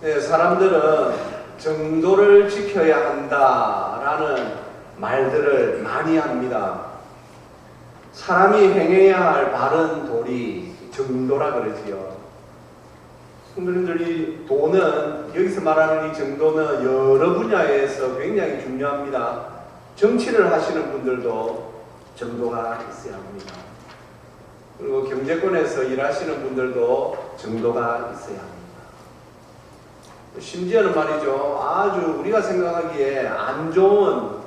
네, 사람들은 정도를 지켜야 한다라는 말들을 많이 합니다. 사람이 행해야 할 바른 도리, 정도라 그러지요. 성도님들이 도는, 여기서 말하는 이 정도는 여러 분야에서 굉장히 중요합니다. 정치를 하시는 분들도 정도가 있어야 합니다. 그리고 경제권에서 일하시는 분들도 정도가 있어야 합니다. 심지어는 말이죠, 아주 우리가 생각하기에 안 좋은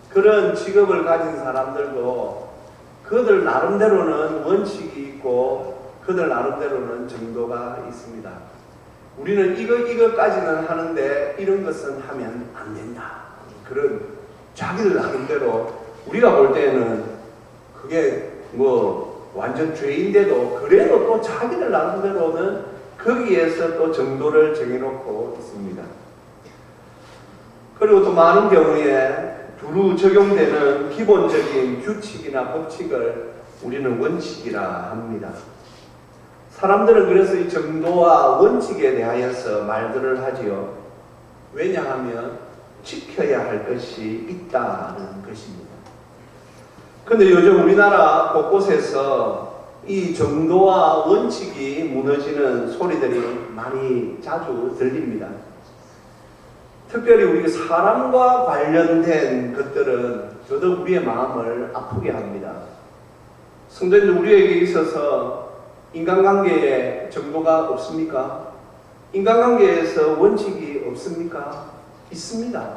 그런 직업을 가진 사람들도 그들 나름대로는 원칙이 있고 그들 나름대로는 정도가 있습니다. 우리는 이거까지는 하는데 이런 것은 하면 안 된다. 그런 자기들 나름대로 우리가 볼 때는 그게 뭐 완전 죄인데도 그래도 또 자기들 나름대로는 거기에서 또 정도를 정해놓고 있습니다. 그리고 또 많은 경우에 두루 적용되는 기본적인 규칙이나 법칙을 우리는 원칙이라 합니다. 사람들은 그래서 이 정도와 원칙에 대하여서 말들을 하지요. 왜냐하면 지켜야 할 것이 있다는 것입니다. 그런데 요즘 우리나라 곳곳에서 이 정도와 원칙이 무너지는 소리들이 많이 자주 들립니다. 특별히 우리 사람과 관련된 것들은 더더욱 우리의 마음을 아프게 합니다. 성도님들, 우리에게 있어서 인간관계에 정도가 없습니까? 인간관계에서 원칙이 없습니까? 있습니다.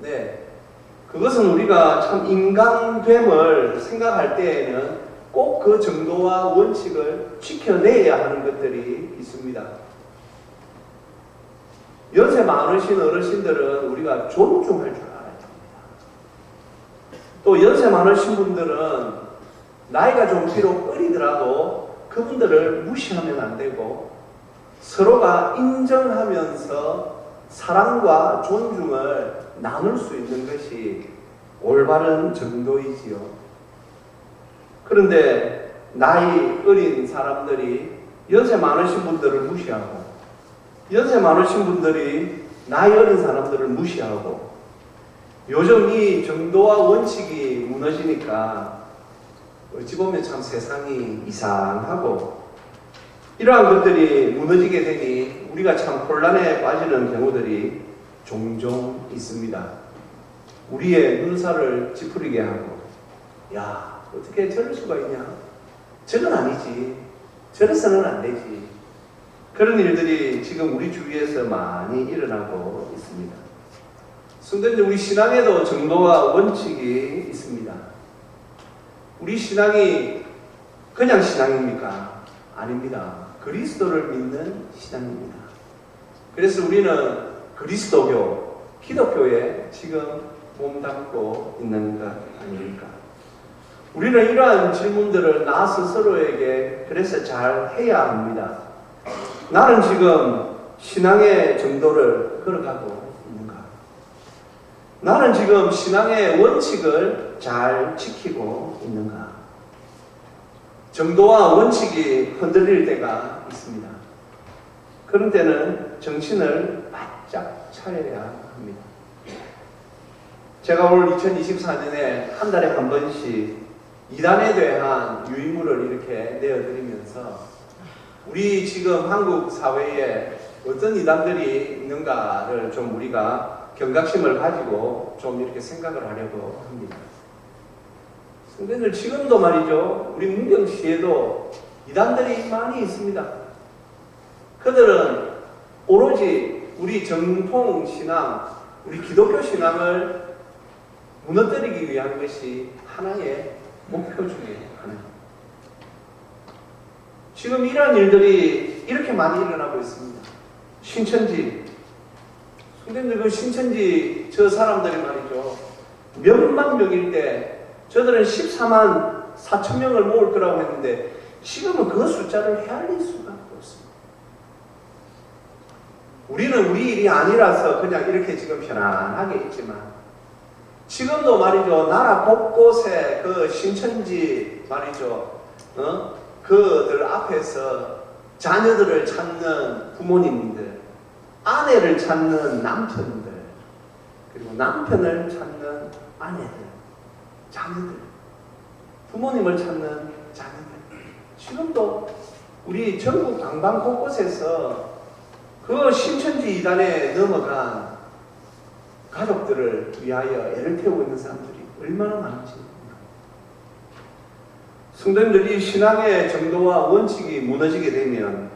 네. 그것은 우리가 참 인간됨을 생각할 때에는 꼭 그 정도와 원칙을 지켜내야 하는 것들이 있습니다. 연세 많으신 어르신들은 우리가 존중할 줄 알아야 합니다. 또 연세 많으신 분들은 나이가 좀 비록 어리더라도 그분들을 무시하면 안 되고 서로가 인정하면서 사랑과 존중을 나눌 수 있는 것이 올바른 정도이지요. 그런데 나이 어린 사람들이 연세 많으신 분들을 무시하고 연세 많으신 분들이 나이 어린 사람들을 무시하고 요즘 이 정도와 원칙이 무너지니까 어찌 보면 참 세상이 이상하고 이러한 것들이 무너지게 되니 우리가 참 혼란에 빠지는 경우들이 종종 있습니다. 우리의 눈살을 찌푸리게 하고 야, 어떻게 저럴 수가 있냐? 저건 아니지. 저래서는 안 되지. 그런 일들이 지금 우리 주위에서 많이 일어나고 있습니다. 성도님들, 우리 신앙에도 정도와 원칙이 있습니다. 우리 신앙이 그냥 신앙입니까? 아닙니다. 그리스도를 믿는 신앙입니다. 그래서 우리는 그리스도교, 기독교에 지금 몸담고 있는 것 아닙니까? 우리는 이러한 질문들을 나 스스로에게 그래서 잘 해야 합니다. 나는 지금 신앙의 정도를 걸어가고 있는가? 나는 지금 신앙의 원칙을 잘 지키고 있는가? 정도와 원칙이 흔들릴 때가 있습니다. 그런 때는 정신을 바짝 차려야 합니다. 제가 올 2024년에 한 달에 한 번씩 이단에 대한 유인물을 이렇게 내어드리면서 우리 지금 한국 사회에 어떤 이단들이 있는가를 좀 우리가 경각심을 가지고 좀 이렇게 생각을 하려고 합니다. 성도님들, 지금도 말이죠, 우리 문경시에도 이단들이 많이 있습니다. 그들은 오로지 우리 정통 신앙, 우리 기독교 신앙을 무너뜨리기 위한 것이 하나의 목표 중에 하나입니다. 지금 이러한 일들이 이렇게 많이 일어나고 있습니다. 신천지, 성도님들, 그 신천지 저 사람들이 말이죠, 몇만 명일 때 저들은 14만 4천 명을 모을 거라고 했는데 지금은 그 숫자를 헤아릴 수가 없습니다. 우리는 우리 일이 아니라서 그냥 이렇게 지금 편안하게 있지만 지금도 말이죠, 나라 곳곳에 그 신천지 말이죠, 그들 앞에서 자녀들을 찾는 부모님들, 아내를 찾는 남편들, 그리고 남편을 찾는 아내들, 자녀들, 부모님을 찾는 자녀들. 지금도 우리 전국 방방 곳곳에서 그 신천지 이단에 넘어간 가족들을 위하여 애를 태우고 있는 사람들이 얼마나 많은지. 성도님들이 신앙의 정도와 원칙이 무너지게 되면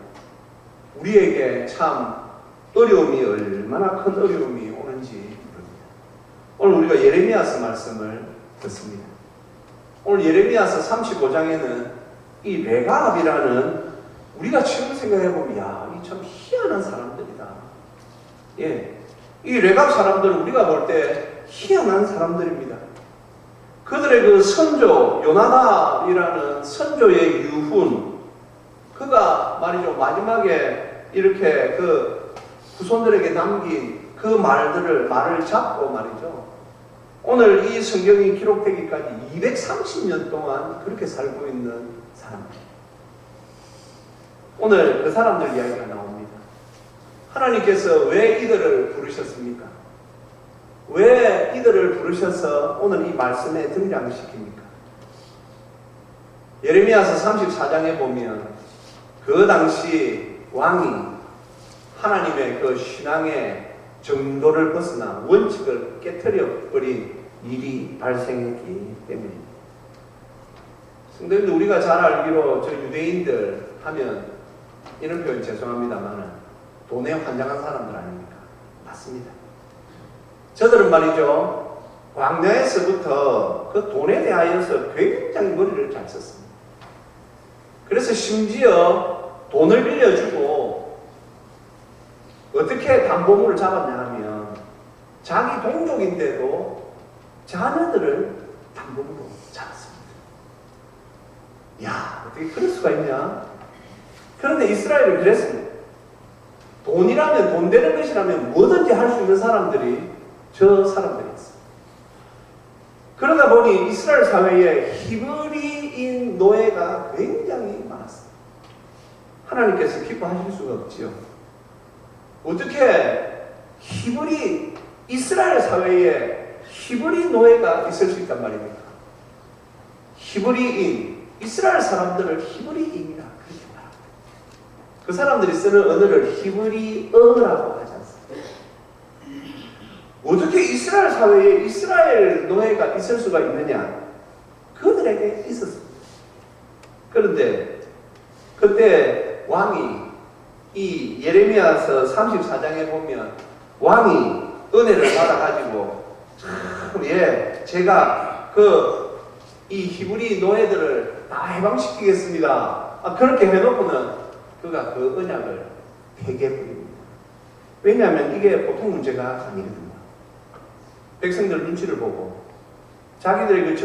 우리에게 참 어려움이 얼마나 큰 어려움이 오는지 모릅니다. 오늘 우리가 예레미야서 말씀을 듣습니다. 오늘 예레미야서 35장에는 이 레갑이라는, 우리가 지금 생각해보면 이 참 희한한 사람들이다. 예, 이 레갑 사람들은 우리가 볼 때 희한한 사람들입니다. 그들의 그 선조 요나답이라는 선조의 유훈, 그가 말이죠 마지막에 이렇게 그 후손들에게 남긴 그 말을 잡고 말이죠, 오늘 이 성경이 기록되기까지 230년 동안 그렇게 살고 있는 사람들. 오늘 그 사람들 이야기가 나옵니다. 하나님께서 왜 이들을 부르셨습니까? 왜 이들을 부르셔서 오늘 이 말씀에 등장시킵니까? 예레미야서 34장에 보면 그 당시 왕이 하나님의 그 신앙의 정도를 벗어나 원칙을 깨트려 버린 일이 발생했기 때문입니다. 성도님들, 우리가 잘 알기로 저 유대인들 하면 이런 표현 죄송합니다만 돈에 환장한 사람들 아닙니까? 맞습니다. 저들은 말이죠, 광야에서부터 그 돈에 대하여서 굉장히 머리를 잘 썼습니다. 그래서 심지어 돈을 빌려주고 어떻게 담보물을 잡았냐 하면 자기 동족인데도 자녀들을 담보물로 잡았습니다. 야, 어떻게 그럴 수가 있냐? 그런데 이스라엘은 그랬습니다. 돈이라면, 돈 되는 것이라면 뭐든지 할 수 있는 사람들이 저 사람들이었어요. 그러다 보니 이스라엘 사회에 히브리인 노예가 굉장히 많았어요. 하나님께서 기뻐하실 수가 없지요. 어떻게 이스라엘 사회에 히브리 노예가 있을 수 있단 말입니까? 히브리인, 이스라엘 사람들을 히브리인이라 그렇게 말합니다. 그 사람들이 쓰는 언어를 히브리어라고 하지 않습니까? 어떻게 이스라엘 사회에 이스라엘 노예가 있을 수가 있느냐? 그들에게 있었습니다. 그런데 그때 왕이, 이 예레미야서 34장에 보면 왕이 은혜를 받아가지고 제가 이 히브리 노예들을 다 해방시키겠습니다. 그렇게 해놓고는 그가 그 언약을 폐기해버립니다. 왜냐하면 이게 보통 문제가 아니거든요. 백성들 눈치를 보고 자기의 그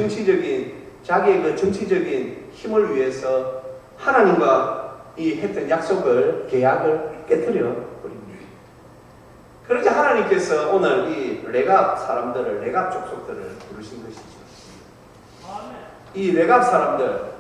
정치적인 힘을 위해서 하나님과 이 했던 약속을, 계약을 깨뜨려 버립니다. 그러자 하나님께서 오늘 이 레갑 사람들을, 레갑 족속들을 부르신 것이죠. 이 레갑 사람들,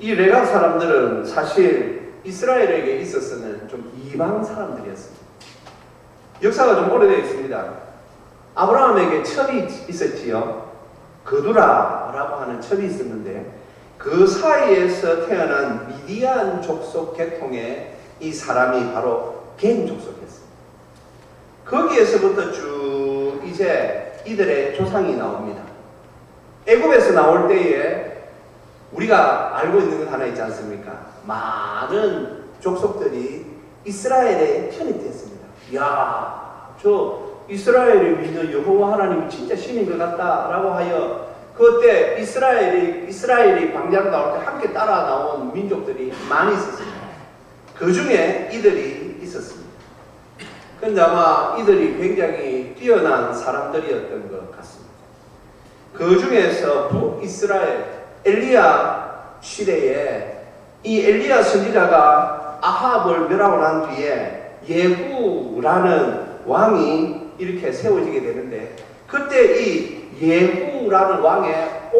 이 레갑 사람들은 사실 이스라엘에게 있어서는 좀 이방 사람들이었습니다. 역사가 좀 오래되어 있습니다. 아브라함에게 첩이 있었지요. 그두라라고 하는 첩이 있었는데 그 사이에서 태어난 미디안 족속 계통의 이 사람이 바로 겐 족속이었습니다. 거기에서부터 쭉 이제 이들의 조상이 나옵니다. 애굽에서 나올 때에 우리가 알고 있는 것 하나 있지 않습니까? 많은 족속들이 이스라엘에 편입되었습니다. 이야, 저 이스라엘을 믿는 여호와 하나님이 진짜 신인 것 같다라고 하여 그때 이스라엘이 광야로 나올 때 함께 따라 나온 민족들이 많이 있었습니다. 그 중에 이들이 있었습니다. 그런데 아마 이들이 굉장히 뛰어난 사람들이었던 것 같습니다. 그 중에서 북이스라엘 엘리야 시대에 이 엘리야 선지자가 아합을 멸하고 난 뒤에 예후라는 왕이 이렇게 세워지게 되는데, 그때 이 예후 예후라는 왕의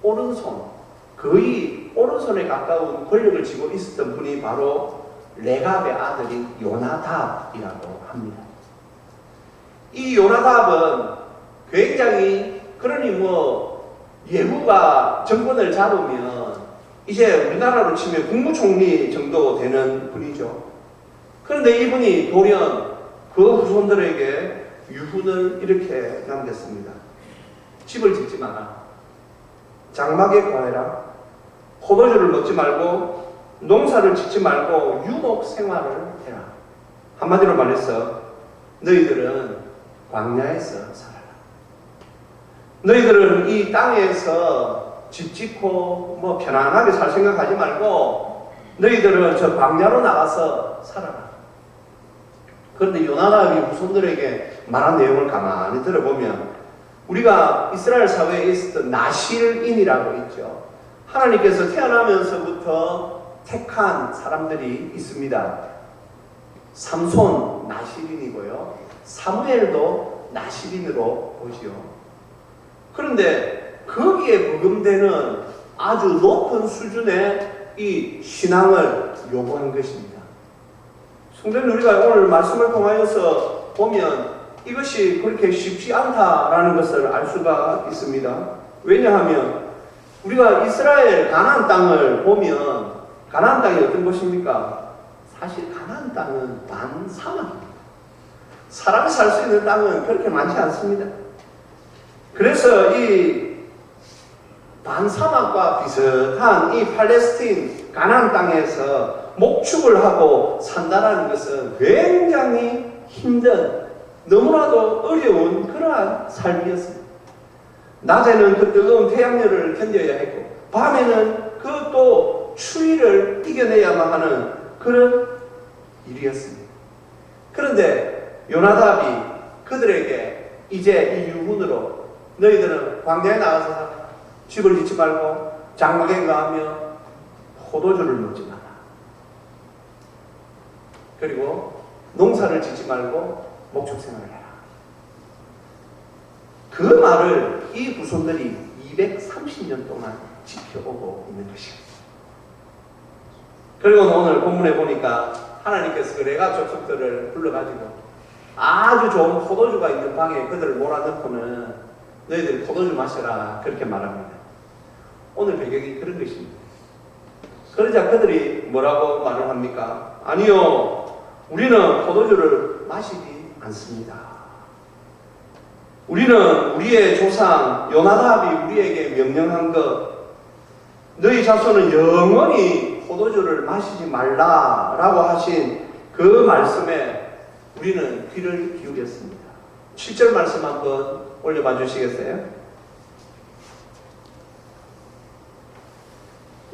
오른손, 거의 오른손에 가까운 권력을 쥐고 있었던 분이 바로 레갑의 아들인 요나답이라고 합니다. 이 요나답은 굉장히, 그러니 예후가 정권을 잡으면 이제 우리나라로 치면 국무총리 정도 되는 분이죠. 그런데 이분이 돌연 그 후손들에게 유훈을 이렇게 남겼습니다. 집을 짓지 마라. 장막에 거해라. 포도주를 먹지 말고 농사를 짓지 말고 유목 생활을 해라. 한마디로 말해서 너희들은 광야에서 살아라. 너희들은 이 땅에서 집 짓고 편안하게 살 생각하지 말고 너희들은 저 광야로 나가서 살아라. 그런데 요나답이 후손들에게 말한 내용을 가만히 들어보면 우리가 이스라엘 사회에 있었던 나실인이라고 있죠. 하나님께서 태어나면서부터 택한 사람들이 있습니다. 삼손 나실인이고요. 사무엘도 나실인으로 보지요. 그런데 거기에 부금되는 아주 높은 수준의 이 신앙을 요구한 것입니다. 성도님, 우리가 오늘 말씀을 통하여서 보면 이것이 그렇게 쉽지 않다라는 것을 알 수가 있습니다. 왜냐하면 우리가 이스라엘 가나안 땅을 보면 가나안 땅이 어떤 곳입니까? 사실 가나안 땅은 반사막입니다. 사람이 살 수 있는 땅은 그렇게 많지 않습니다. 그래서 이 반사막과 비슷한 이 팔레스틴 가나안 땅에서 목축을 하고 산다는 것은 굉장히 힘든, 너무나도 어려운 그러한 삶이었습니다. 낮에는 그 뜨거운 태양열을 견뎌야 했고 밤에는 그 또 추위를 이겨내야만 하는 그런 일이었습니다. 그런데 요나답이 그들에게 이제 이 유훈으로 너희들은 광야에 나가서 살아. 집을 짓지 말고 장막에 가며 포도주를 먹지 마라. 그리고 농사를 짓지 말고 목축 생활을 해라. 그 말을 이 후손들이 230년 동안 지켜오고 있는 것입니다. 그리고 오늘 본문에 보니까 하나님께서 그 레갑 족속들을 불러가지고 아주 좋은 포도주가 있는 방에 그들을 몰아넣고는 너희들이 포도주 마셔라 그렇게 말합니다. 오늘 배경이 그런 것입니다. 그러자 그들이 뭐라고 말을 합니까? 아니요, 우리는 포도주를 마시지 않습니다. 우리는 우리의 조상 요나답이 우리에게 명령한 것, 너희 자손은 영원히 포도주를 마시지 말라라고 하신 그 말씀에 우리는 귀를 기울였습니다. 7절 말씀 한번 올려봐 주시겠어요?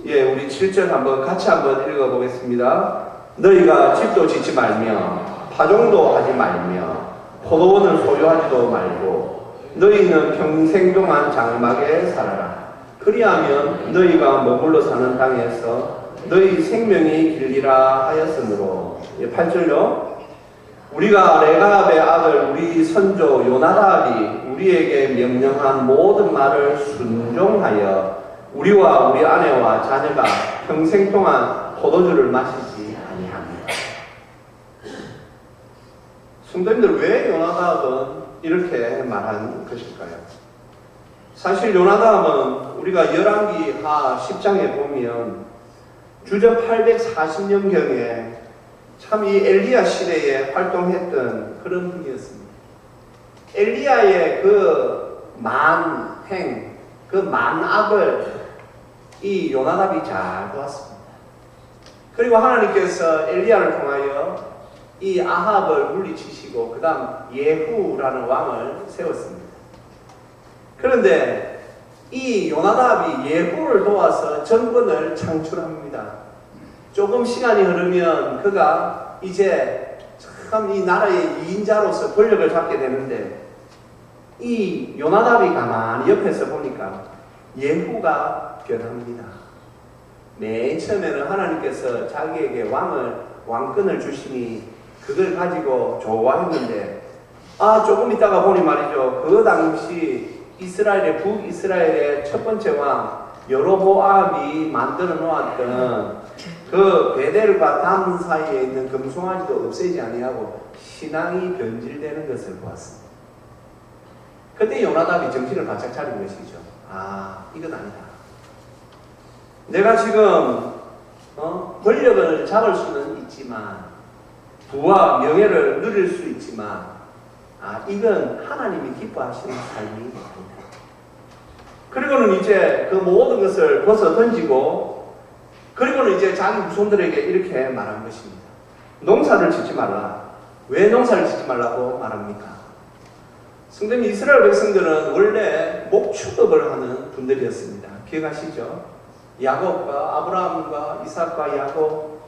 예, 우리 7절 같이 한번 읽어보겠습니다. 너희가 집도 짓지 말며 파종도 하지 말며 포도원을 소유하지도 말고 너희는 평생 동안 장막에 살아라. 그리하면 너희가 머물러 사는 땅에서 너희 생명이 길리라 하였으므로. 8절요. 우리가 레갑의 아들 우리 선조 요나답이 우리에게 명령한 모든 말을 순종하여 우리와 우리 아내와 자녀가 평생 동안 포도주를 마시지 아니합니다. 성도님들, 왜 요나답은 이렇게 말한 것일까요? 사실 요나답은 우리가 열왕기하 10장에 보면 주전 840년경에 참 이 엘리야 시대에 활동했던 그런 분이었습니다. 엘리야의 그 만행, 그 만악을 이 요나답이 잘 보았습니다. 그리고 하나님께서 엘리야를 통하여 이 아합을 물리치시고 그 다음 예후라는 왕을 세웠습니다. 그런데 이 요나답이 예후를 도와서 정권을 창출합니다. 조금 시간이 흐르면 그가 이제 참 이 나라의 2인자로서 권력을 잡게 되는데 이 요나답이 가만히 옆에서 보니까 예후가 변합니다. 맨 처음에는 하나님께서 자기에게 왕권을 주시니 그걸 가지고 좋아했는데 조금 있다가 보니 말이죠. 그 당시 이스라엘의 북이스라엘의 첫 번째 왕 여로보암이 만들어 놓았던 그 베델과 단 사이에 있는 금송아지도 없애지 아니하고 신앙이 변질되는 것을 보았습니다. 그때 요나답이 정신을 바짝 차린 것이죠. 아, 이건 아니다. 내가 지금 권력을 잡을 수는 있지만 부와 명예를 누릴 수 있지만 이건 하나님이 기뻐하시는 삶이 아니다. 그리고는 이제 그 모든 것을 벗어 던지고 그리고는 이제 자기 후손들에게 이렇게 말한 것입니다. 농사를 짓지 말라. 왜 농사를 짓지 말라고 말합니까? 성도님, 이스라엘 백성들은 원래 목축업을 하는 분들이었습니다. 기억하시죠? 야곱과 아브라함과 이삭과 야곱,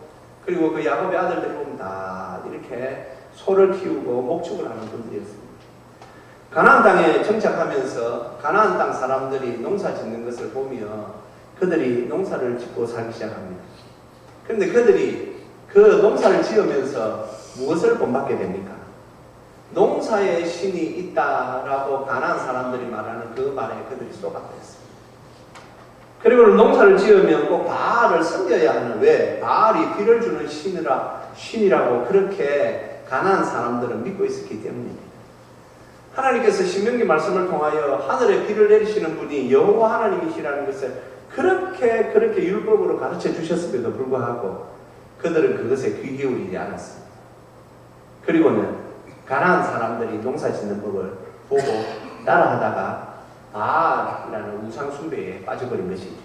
그리고 그 야곱의 아들들이 보면 다 이렇게 소를 키우고 목축을 하는 분들이었습니다. 가나안 땅에 정착하면서 가나안 땅 사람들이 농사 짓는 것을 보며 그들이 농사를 짓고 살기 시작합니다. 그런데 그들이 그 농사를 지으면서 무엇을 본받게 됩니까? 농사의 신이 있다라고 가나안 사람들이 말하는 그 말에 그들이 쏘박했습니다. 그리고 농사를 지으면 꼭 바알을 섬겨야 하는, 왜? 바알이 비를 주는 신이라고 그렇게 가나안 사람들은 믿고 있었기 때문입니다. 하나님께서 신명기 말씀을 통하여 하늘에 비를 내리시는 분이 여호와 하나님이시라는 것을 그렇게 율법으로 가르쳐 주셨음에도 불구하고 그들은 그것에 귀 기울이지 않았습니다. 그리고는 가나안 사람들이 농사 짓는 법을 보고 따라하다가 바알이라는 우상 숭배에 빠져버린 것이죠.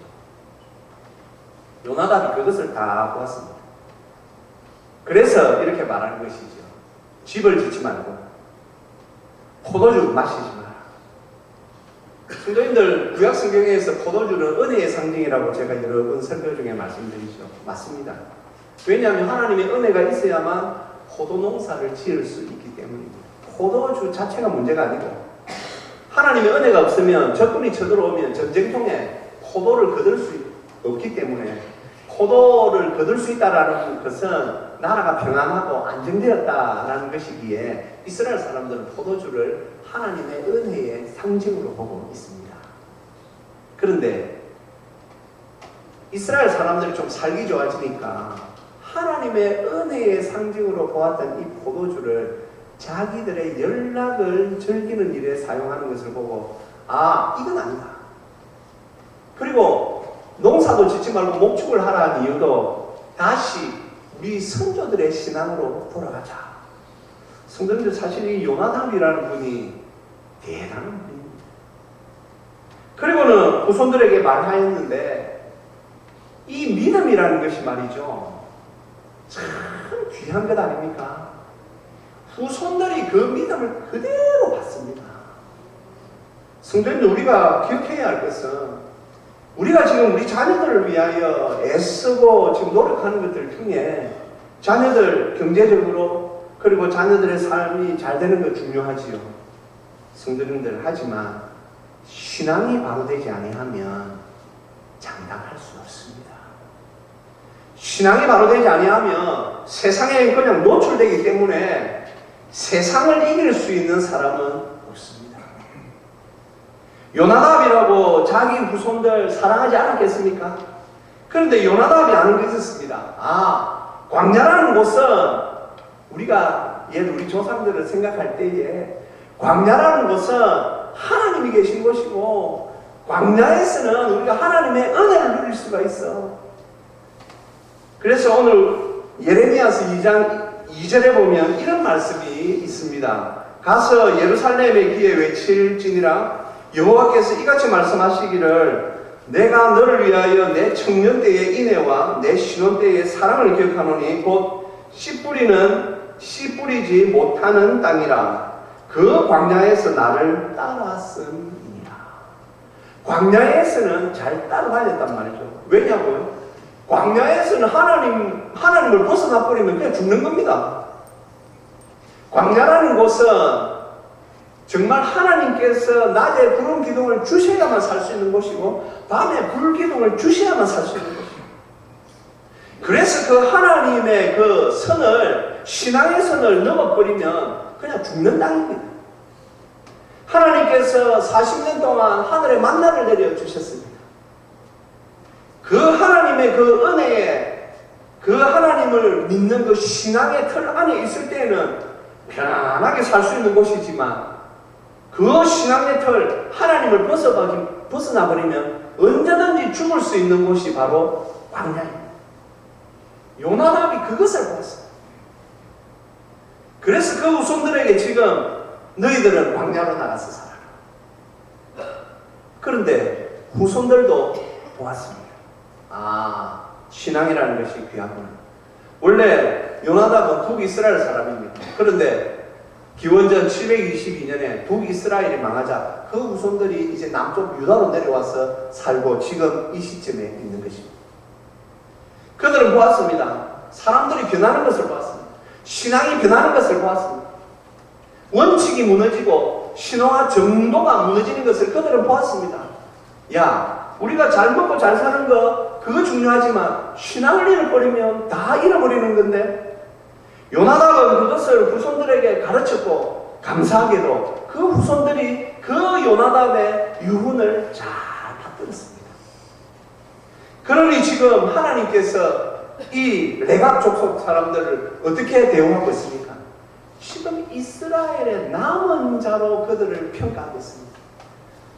요나답이 그것을 다 보았습니다. 그래서 이렇게 말하는 것이죠. 집을 짓지 말고 포도주 마시지 마라. 성도님들, 구약 성경에서 포도주는 은혜의 상징이라고 제가 여러 번 설교 중에 말씀드리죠. 맞습니다. 왜냐하면 하나님의 은혜가 있어야만 포도 농사를 지을 수 있기 때문입니다. 포도주 자체가 문제가 아니고 하나님의 은혜가 없으면 적군이 쳐들어오면 전쟁통에 포도를 거둘 수 없기 때문에 포도를 거둘 수 있다는 것은 나라가 평안하고 안정되었다라는 것이기에 이스라엘 사람들은 포도주를 하나님의 은혜의 상징으로 보고 있습니다. 그런데 이스라엘 사람들이 좀 살기 좋아지니까 하나님의 은혜의 상징으로 보았던 이 포도주를 자기들의 연락을 즐기는 일에 사용하는 것을 보고 이건 아니다. 그리고 농사도 짓지 말고 목축을 하라는 이유도 다시 우리 선조들의 신앙으로 돌아가자. 성도님들, 사실 이 요나답이라는 분이 대단한 분입니다. 그리고는 후손들에게 말하였는데 이 믿음이라는 것이 말이죠, 참 귀한 것 아닙니까? 후손들이 그 믿음을 그대로 받습니다. 성도님들, 우리가 기억해야 할 것은 우리가 지금 우리 자녀들을 위하여 애쓰고 지금 노력하는 것들 중에 자녀들 경제적으로 그리고 자녀들의 삶이 잘 되는 것 중요하지요. 성도님들, 하지만 신앙이 바로 되지 아니하면 장담할 수 없습니다. 신앙이 바로 되지 아니하면 세상에 그냥 노출되기 때문에 세상을 이길 수 있는 사람은 없습니다. 요나답이라고 자기 후손들 사랑하지 않았겠습니까? 그런데 요나답이 아는 게 있었습니다. 광야라는 곳은 우리가 우리 조상들을 생각할 때에 광야라는 곳은 하나님이 계신 곳이고 광야에서는 우리가 하나님의 은혜를 누릴 수가 있어. 그래서 오늘 예레미야서 2장 2절에 보면 이런 말씀이 있습니다. 가서 예루살렘의 귀에 외칠지니라 여호와께서 이같이 말씀하시기를 내가 너를 위하여 내 청년 때의 인애와 내 신혼 때의 사랑을 기억하노니 곧 씨 뿌리지 못하는 땅이라 그 광야에서 나를 따랐음이니라. 광야에서는 잘 따라다녔단 말이죠. 왜냐고요? 광야에서는 하나님을 벗어나 버리면 그냥 죽는 겁니다. 광야라는 곳은 정말 하나님께서 낮에 구름 기둥을 주셔야만 살 수 있는 곳이고 밤에 불 기둥을 주셔야만 살 수 있는 곳이에요. 그래서 그 하나님의 그 선을, 신앙의 선을 넘어버리면 그냥 죽는 땅입니다. 하나님께서 40년 동안 하늘에 만나를 내려주셨습니다. 그 하나님의 그 은혜에 그 하나님을 믿는 그 신앙의 틀 안에 있을 때에는 편안하게 살 수 있는 곳이지만 그 신앙의 틀, 하나님을 벗어나버리면 언제든지 죽을 수 있는 곳이 바로 광야입니다. 요나답이 그것을 보았어요. 그래서 그 후손들에게 지금 너희들은 광야로 나가서 살아라. 그런데 후손들도 보았습니다. 아, 신앙이라는 것이 귀하구나. 원래 요나답은 북이스라엘 사람입니다. 그런데 기원전 722년에 북이스라엘이 망하자 그 후손들이 이제 남쪽 유다로 내려와서 살고 지금 이 시점에 있는 것입니다. 그들은 보았습니다. 사람들이 변하는 것을 보았습니다. 신앙이 변하는 것을 보았습니다. 원칙이 무너지고 신앙의 정도가 무너지는 것을 그들은 보았습니다. 야, 우리가 잘 먹고 잘 사는 거 그거 중요하지만 신앙을 잃어버리면 다 잃어버리는 건데, 요나답은 그것을 후손들에게 가르쳤고 감사하게도 그 후손들이 그 요나답의 유훈을 잘 받들었습니다. 그러니 지금 하나님께서 이 레갑 족속 사람들을 어떻게 대우하고 있습니까? 지금 이스라엘의 남은 자로 그들을 평가하고 있습니다.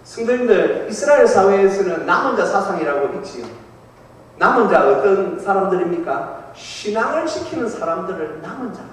성도님들, 이스라엘 사회에서는 남은 자 사상이라고 있지요. 남은 자 어떤 사람들입니까? 신앙을 지키는 사람들을 남은 자라.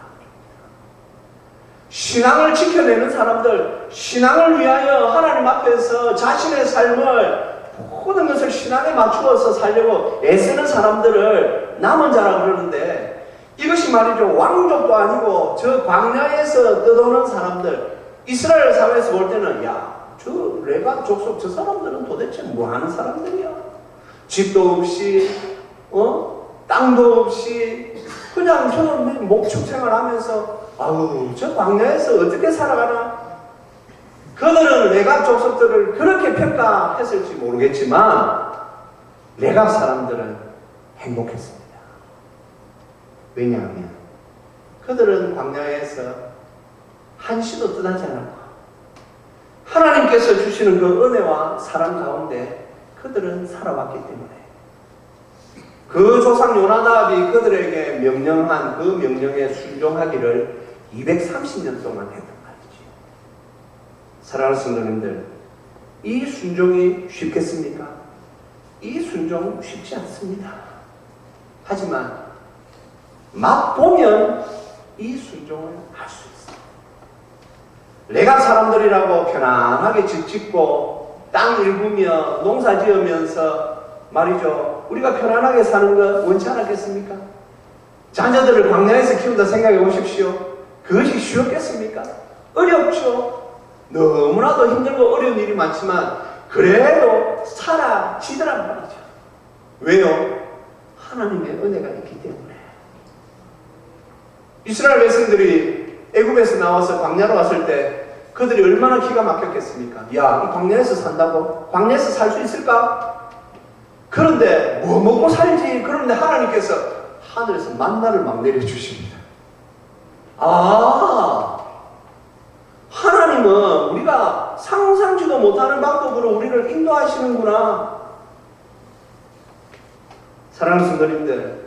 신앙을 지켜내는 사람들, 신앙을 위하여 하나님 앞에서 자신의 삶을 모든 것을 신앙에 맞추어서 살려고 애쓰는 사람들을 남은 자라고 그러는데, 이것이 말이죠, 왕족도 아니고 저 광야에서 떠도는 사람들, 이스라엘 사회에서 볼 때는 야, 저 레갑 족속 저 사람들은 도대체 뭐 하는 사람들이야? 집도 없이 땅도 없이 그냥 저는 목축 생활하면서 아우 저 광야에서 어떻게 살아가나? 그들은 레갑 족속들을 그렇게 평가했을지 모르겠지만 레갑 사람들은 행복했습니다. 왜냐하면 그들은 광야에서 한시도 떠나지 않았고 하나님께서 주시는 그 은혜와 사랑 가운데 그들은 살아왔기 때문에 그 조상 요나답이 그들에게 명령한 그 명령에 순종하기를 230년 동안 했단 말이지. 사랑하는 성도님들, 이 순종이 쉽겠습니까? 이 순종 쉽지 않습니다. 하지만 맛보면 이 순종을 할 수 있어요. 레갑 사람들이라고 편안하게 집 짓고 땅 일구며 농사 지으면서 말이죠, 우리가 편안하게 사는 거 원치 않았겠습니까? 자녀들을 광야에서 키운다 생각해 보십시오. 그것이 쉬웠겠습니까? 어렵죠. 너무나도 힘들고 어려운 일이 많지만 그래도 살아지더란 말이죠. 왜요? 하나님의 은혜가 있기 때문에. 이스라엘 백성들이 애굽에서 나와서 광야로 왔을 때 그들이 얼마나 기가 막혔겠습니까? 야, 이 광야에서 산다고? 광야에서 살 수 있을까? 그런데 뭐 먹고 살지? 그런데 하나님께서 하늘에서 만나를 막 내려주십니다. 아, 하나님은 우리가 상상지도 못하는 방법으로 우리를 인도하시는구나. 사랑하는 성도님들,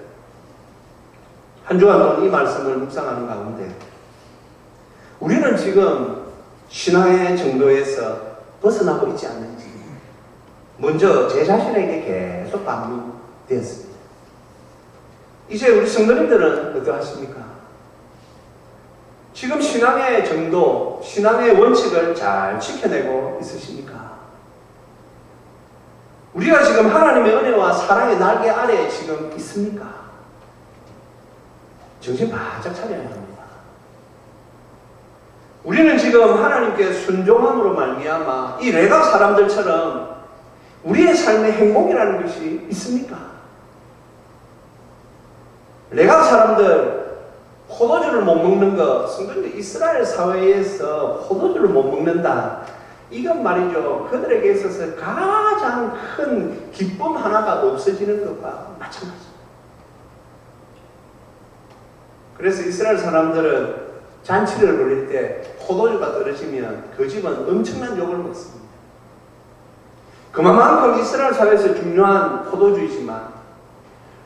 한 주간 동안 이 말씀을 묵상하는 가운데 우리는 지금 신앙의 정도에서 벗어나고 있지 않는지 먼저 제 자신에게 계속 반문되었습니다. 이제 우리 성도님들은 어떠하십니까? 지금 신앙의 정도, 신앙의 원칙을 잘 지켜내고 있으십니까? 우리가 지금 하나님의 은혜와 사랑의 날개 아래에 지금 있습니까? 정신 바짝 차려야 합니다. 우리는 지금 하나님께 순종함으로 말미암아 이 레갑 사람들처럼 우리의 삶에 행복이라는 것이 있습니까? 레갑 사람들 포도주를 못 먹는 것, 성도님들 이스라엘 사회에서 포도주를 못 먹는다. 이건 말이죠, 그들에게 있어서 가장 큰 기쁨 하나가 없어지는 것과 마찬가지입니다. 그래서 이스라엘 사람들은 잔치를 벌릴 때 포도주가 떨어지면 그 집은 엄청난 욕을 먹습니다. 그만큼 이스라엘 사회에서 중요한 포도주이지만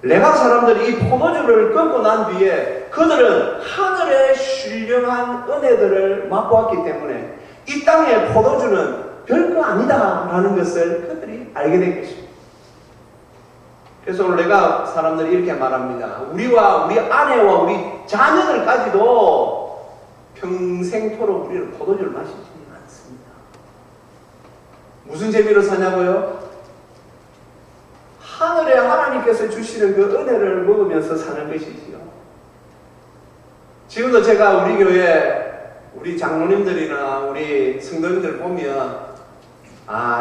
레갑 사람들이 이 포도주를 끊고 난 뒤에 그들은 하늘의 신령한 은혜들을 맛보았기 때문에 이 땅의 포도주는 별거 아니다라는 것을 그들이 알게 된 것입니다. 그래서 오늘 레갑 사람들이 이렇게 말합니다. 우리와 우리 아내와 우리 자녀들까지도 평생토록 우리는 포도주를 마시지 않습니다. 무슨 재미로 사냐고요? 하늘에 하나님께서 주시는 그 은혜를 먹으면서 사는 것이지요. 지금도 제가 우리 교회 우리 장로님들이나 우리 성도님들 보면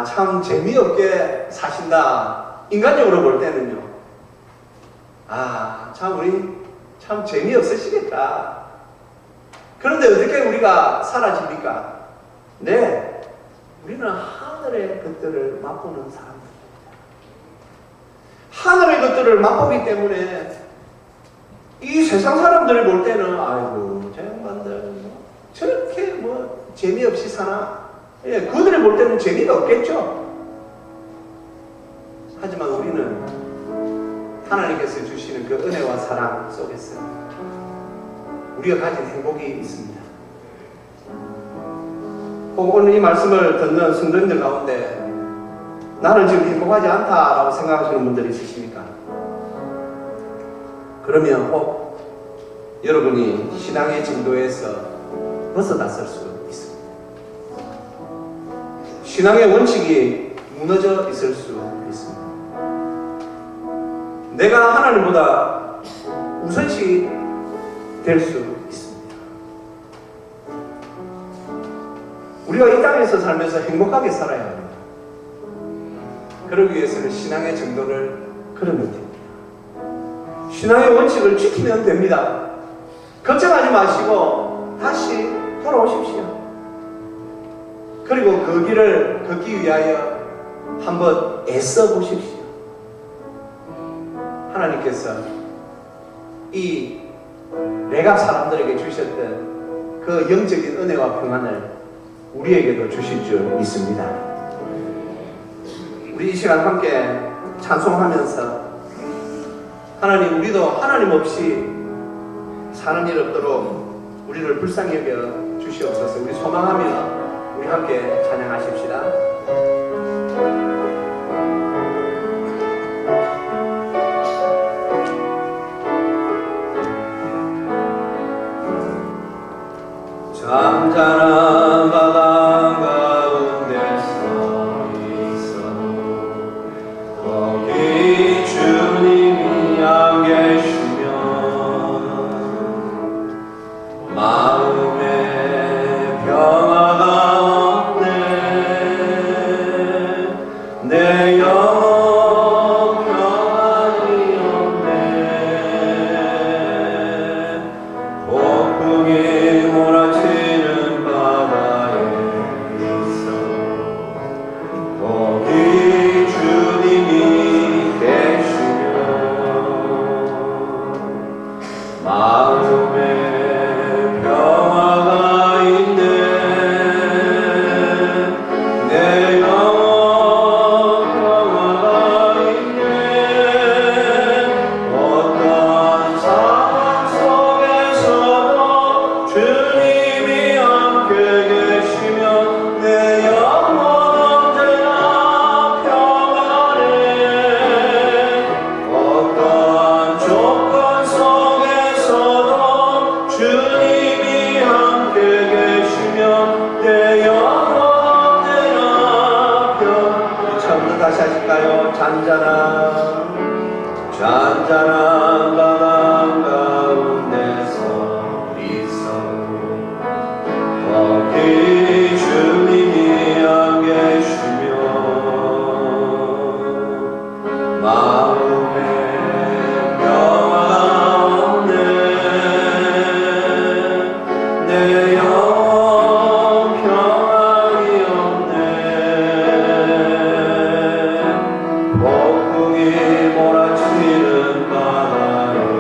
참 재미없게 사신다. 인간적으로 볼 때는요. 참 우리 참 재미없으시겠다. 그런데 어떻게 우리가 사라집니까? 네, 우리는 하늘의 것들을 맛보는 사람들. 하늘의 것들을 맛보기 때문에 이 세상 사람들이 볼 때는 아이고 저 양반들 저렇게 재미없이 사나? 예, 그들이 볼 때는 재미가 없겠죠. 하지만 우리는 하나님께서 주시는 그 은혜와 사랑 속에서 우리가 가진 행복이 있습니다. 오늘 이 말씀을 듣는 성도님들 가운데 나는 지금 행복하지 않다라고 생각하시는 분들이 있으십니까? 그러면 혹 여러분이 신앙의 정도에서 벗어났을 수 있습니다. 신앙의 원칙이 무너져 있을 수 있습니다. 내가 하나님보다 우선시 될 수 있습니다. 우리가 이 땅에서 살면서 행복하게 살아야 합니다. 그러기 위해서는 신앙의 정도를 걸으면 됩니다. 신앙의 원칙을 지키면 됩니다. 걱정하지 마시고 다시 돌아오십시오. 그리고 그 길을 걷기 위하여 한번 애써 보십시오. 하나님께서 이 레갑 사람들에게 주셨던 그 영적인 은혜와 평안을 우리에게도 주실 줄 믿습니다. 우리 이 시간 함께 찬송하면서 하나님, 우리도 하나님 없이 사는 일 없도록 우리를 불쌍히 여겨 주시옵소서. 우리 소망하며 우리 함께 찬양하십시다. 잠잠한 바다 가운데 서 있어도 거기 주님이 안 계시면 마음에 평화가 없네. 내 영혼 평안이 없네. 폭풍이 몰아치는 바다에 있어 거기 주님이 계시면 마음에 평화가 있네. 내 영혼 평화가 있네. 어떤 상황 속에서도 주님이 함께 계시면 내 영혼 언제나 평안해. 어떤 조건 속에서도 주님이 함께 계시면 내 영혼 언제나 평안해. 처음부터 다시 하실까요? 잔잔한 바람 가운데서 있어도 거기 주님이 안 계시면 마음에 평화가 없네. 내 영혼 평안이 없네. 폭풍이 몰아치는 바다에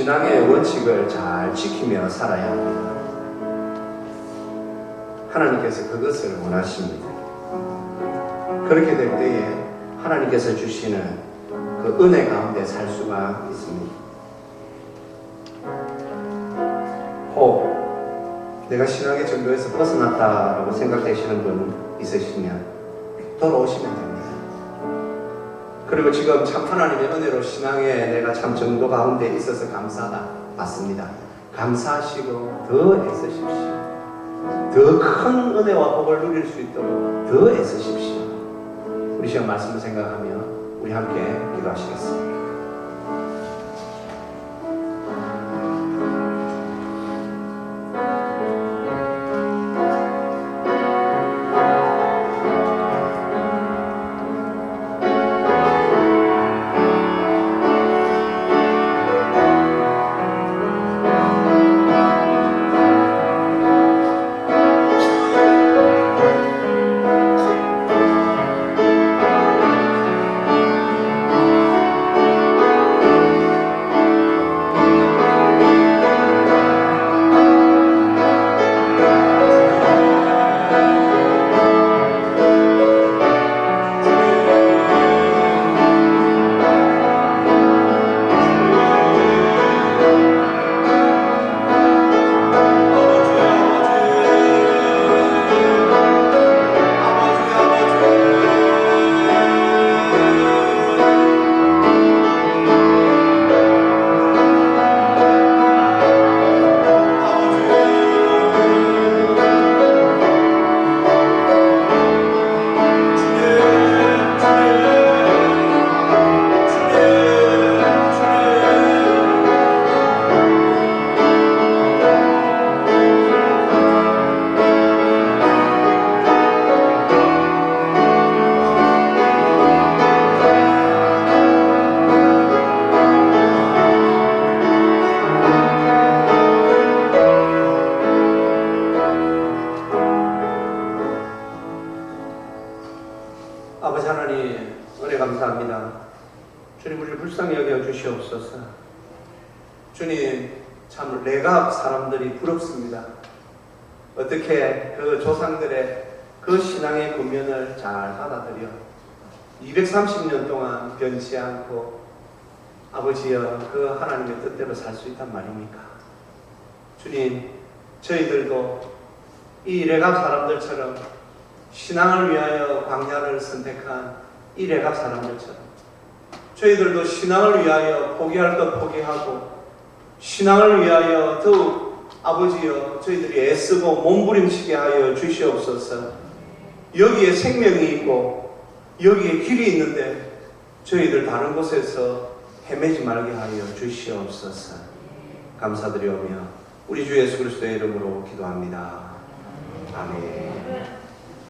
신앙의 원칙을 잘 지키며 살아야 합니다. 하나님께서 그것을 원하십니다. 그렇게 될 때에 하나님께서 주시는 그 은혜 가운데 살 수가 있습니다. 혹 내가 신앙의 전도에서 벗어났다라고 생각되시는 분 있으시면 돌아오시면 됩니다. 그리고 지금 참 하나님의 은혜로 신앙에 내가 참 정도 가운데 있어서 감사하다 맞습니다. 감사하시고 더 애쓰십시오. 더 큰 은혜와 복을 누릴 수 있도록 더 애쓰십시오. 우리 시간 말씀을 생각하며 우리 함께 기도하시겠습니다. 아버지 하나님 은혜 감사합니다. 주님 우리를 불쌍히 여겨 주시옵소서. 주님 참 레갑 사람들이 부럽습니다. 어떻게 그 조상들의 그 신앙의 권면을 잘 받아들여 230년 동안 변치 않고 아버지여 그 하나님의 뜻대로 살 수 있단 말입니까? 주님 저희들도 이 레갑 사람들처럼 신앙을 위하여 광야를 선택한 이 레갑 사람들처럼 저희들도 신앙을 위하여 포기할 것 포기하고 신앙을 위하여 더욱 아버지여 저희들이 애쓰고 몸부림치게 하여 주시옵소서. 여기에 생명이 있고 여기에 길이 있는데 저희들 다른 곳에서 헤매지 말게 하여 주시옵소서. 감사드리오며 우리 주 예수 그리스도의 이름으로 기도합니다. 아멘.